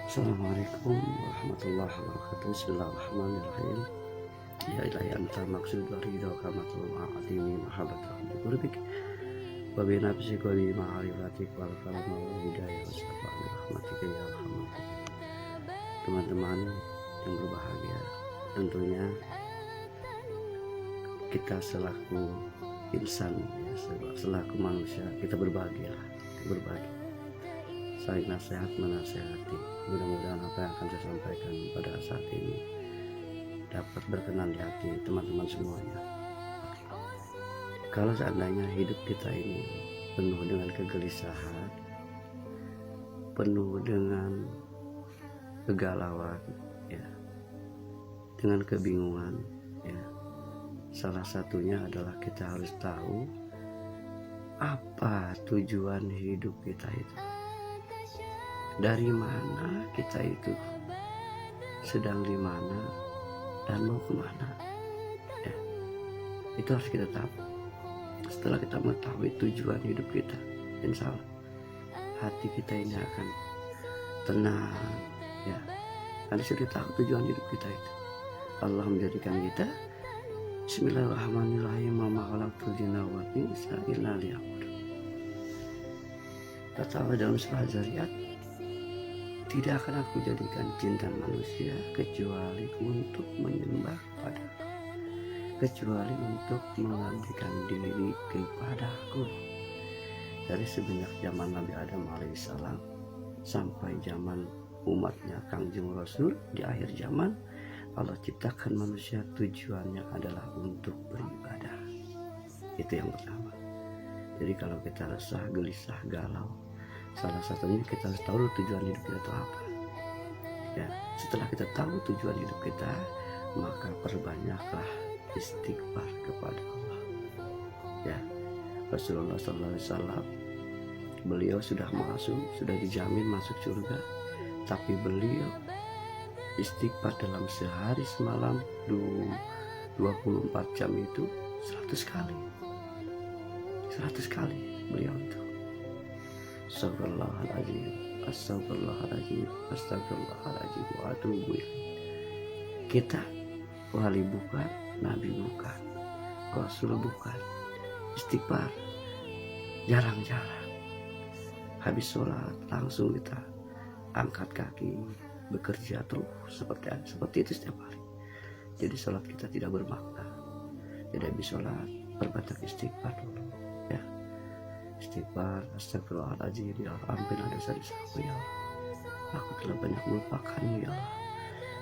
Assalamualaikum warahmatullahi wabarakatuh. Bismillahirrahmanirrahim. Ya ilahi anta maksud wa ridha kamatullah adimi mahabbatah biqurbik wa bi nafsik wa bi ma'rifatik wal karam wal hidayah wa syafa'an rahmatika ya arhamar. Teman-teman yang berbahagia, tentunya kita selaku insan, selaku manusia, kita berbagi. Saling nasihat menasehati. Mudah-mudahan apa yang akan saya sampaikan pada saat ini dapat berkenan di hati teman-teman semuanya. Kalau seandainya hidup kita ini penuh dengan kegelisahan, penuh dengan kegalauan, ya, dengan kebingungan, ya, salah satunya adalah kita harus tahu apa tujuan hidup kita itu. Dari mana kita itu, sedang di mana, dan mau kemana, ya, itu harus kita tahu. Setelah kita mengetahui tujuan hidup kita, insya Allah hati kita ini akan tenang, ya, karena sudah tahu tujuan hidup kita itu. Allah menjadikan kita Bismillahirrahmanirrahim. Wa khalaqtul jinna wal insa illa liya'budun. Kata Allah dalam surah Zariyat, tidak akan aku jadikan jin dan manusia kecuali untuk menyembah padaku, kecuali untuk mengabdikan diri kepadaku. Dari semenjak zaman Nabi Adam alaihissalam sampai zaman umatnya Kangjeng Rasul di akhir zaman, Allah ciptakan manusia tujuannya adalah untuk beribadah. Itu yang pertama. Jadi kalau kita resah, gelisah, galau, salah satunya kita harus tahu tujuan hidup kita itu apa. Ya, setelah kita tahu tujuan hidup kita, maka perbanyaklah istighfar kepada Allah. Ya, Rasulullah SAW, beliau sudah dijamin masuk surga, tapi beliau istighfar dalam sehari semalam 24 jam itu 100 kali. 100 kali beliau itu. Astagfirullahaladzim, astagfirullahaladzim, astagfirullahaladzim, wa atubu ilaih. Kita wali bukan, nabi bukan, rasul bukan, istighfar jarang-jarang. Habis sholat langsung kita angkat kaki, bekerja terus seperti itu setiap hari. Jadi sholat kita tidak bermakna. Jadi habis sholat berbanyak istighfar dulu, ya. Istighfar, astagfirullahaladzim, ya Allah, ampunilah dosa-dosaku, ya Allah, aku telah banyak melupakanmu, ya Allah,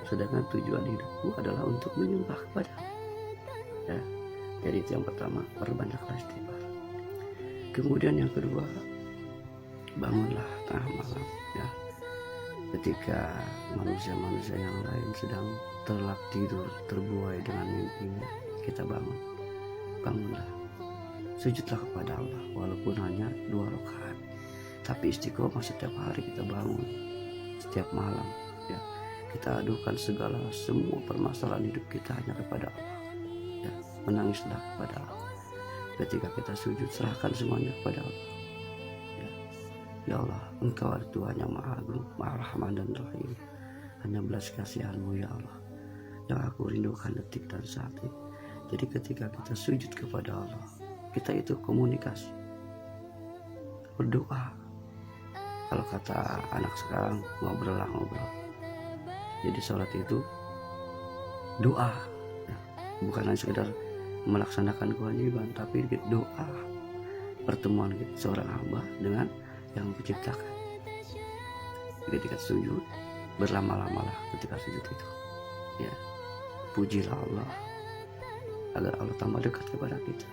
sedangkan tujuan hidupku adalah untuk menyembah kepadamu, ya. Jadi itu yang pertama, perbanyaklah istighfar. Kemudian yang kedua, bangunlah tengah malam, ya, ketika manusia-manusia yang lain sedang terlelap tidur, terbuai dengan mimpinya, kita bangunlah. Sujudlah kepada Allah walaupun hanya 2 rakaat, tapi istiqomah setiap hari kita bangun, setiap malam, ya, kita adukan semua permasalahan hidup kita hanya kepada Allah, ya, menangislah kepada Allah. Ketika kita sujud, serahkan semuanya kepada Allah, ya. Ya Allah, Engkau adalah Tuhan yang Maha Agung, Maha Rahman dan Rahim. Hanya belas kasihan-Mu, ya Allah, yang aku rindukan detik dan saat ini. Jadi ketika kita sujud kepada Allah, kita itu komunikasi, berdoa. Kalau kata anak sekarang, ngobrol. Jadi sholat itu doa, ya, bukan hanya sekedar melaksanakan kewajiban, tapi doa, pertemuan seorang hamba dengan yang menciptakan. Ketika sujud, berlama-lamalah ketika sujud itu, ya, pujilah Allah agar Allah tambah dekat kepada kita.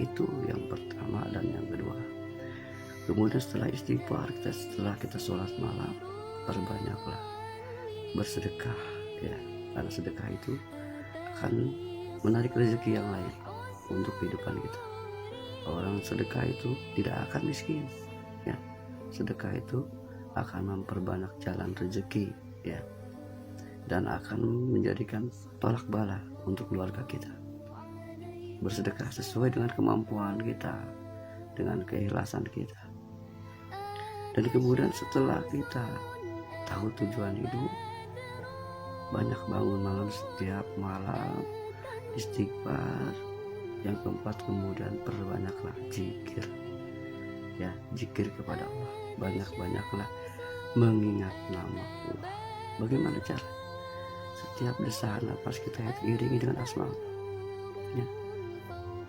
Itu yang pertama. Dan yang kedua, kemudian setelah istighfar, setelah kita sholat malam, perbanyaklah bersedekah, ya, karena sedekah itu akan menarik rezeki yang lain untuk kehidupan kita. Orang sedekah itu tidak akan miskin, ya, sedekah itu akan memperbanyak jalan rezeki, ya, dan akan menjadikan tolak bala untuk keluarga kita. Bersedekah sesuai dengan kemampuan kita, dengan keikhlasan kita. Dan kemudian setelah kita tahu tujuan hidup, banyak bangun malam setiap malam, istighfar. Yang keempat, kemudian perbanyaklah zikir, ya, zikir kepada Allah, banyak-banyaklah mengingat nama Allah. Bagaimana cara? Setiap desahan napas kita iringi dengan asma Allah, ya,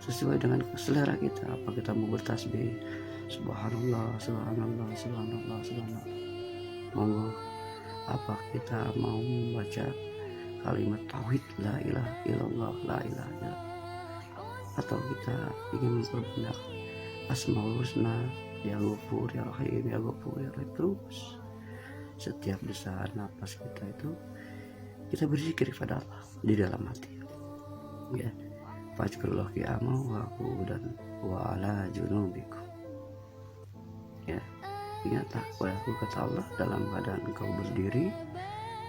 sesuai dengan selera kita. Apa kita mau bertasbih subhanallah, subhanallah, subhanallah, subhanallah, monggo. Apa kita mau membaca kalimat tauhid la ilaha illallah, la ilaha illallah, atau kita ingin memperbanyak asmaul husna, ya Ghafur, ya Rahim, ya Ghafur, ya Rahim. Terus setiap desahan napas kita itu kita berzikir kepada Allah di dalam hati, ya. Fajkurullah qiyaman wa qu'udan wa ala junubikum, ya. Ingatlah kepadaku, kata Allah, dalam keadaan engkau berdiri,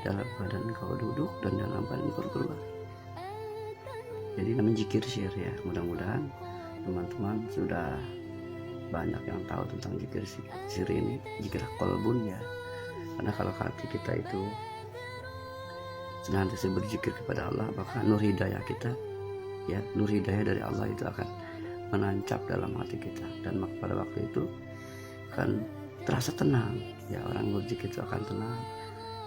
dalam keadaan engkau duduk, dan dalam keadaan engkau berbaring. Jadi namanya zikir sir, ya. Mudah-mudahan teman-teman sudah banyak yang tahu tentang zikir sir ini, zikir qalbun, ya. Karena kalau hati kita itu senantiasa berzikir kepada Allah, maka nur hidayah kita, ya, nur hidayah dari Allah itu akan menancap dalam hati kita, dan pada waktu itu akan terasa tenang, ya. Orang berzikir itu akan tenang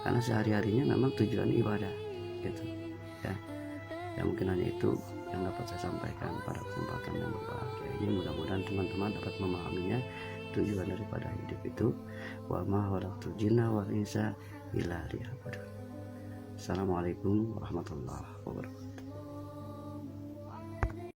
karena sehari-harinya memang tujuan ibadah, gitu, ya. Ya, mungkin hanya itu yang dapat saya sampaikan pada kesempatan yang berbahagia ini. Mudah-mudahan teman-teman dapat memahaminya, tujuan daripada hidup itu. Wa ma khalaqtul jinna wal insa illa liya'budun. Assalamualaikum warahmatullahi wabarakatuh.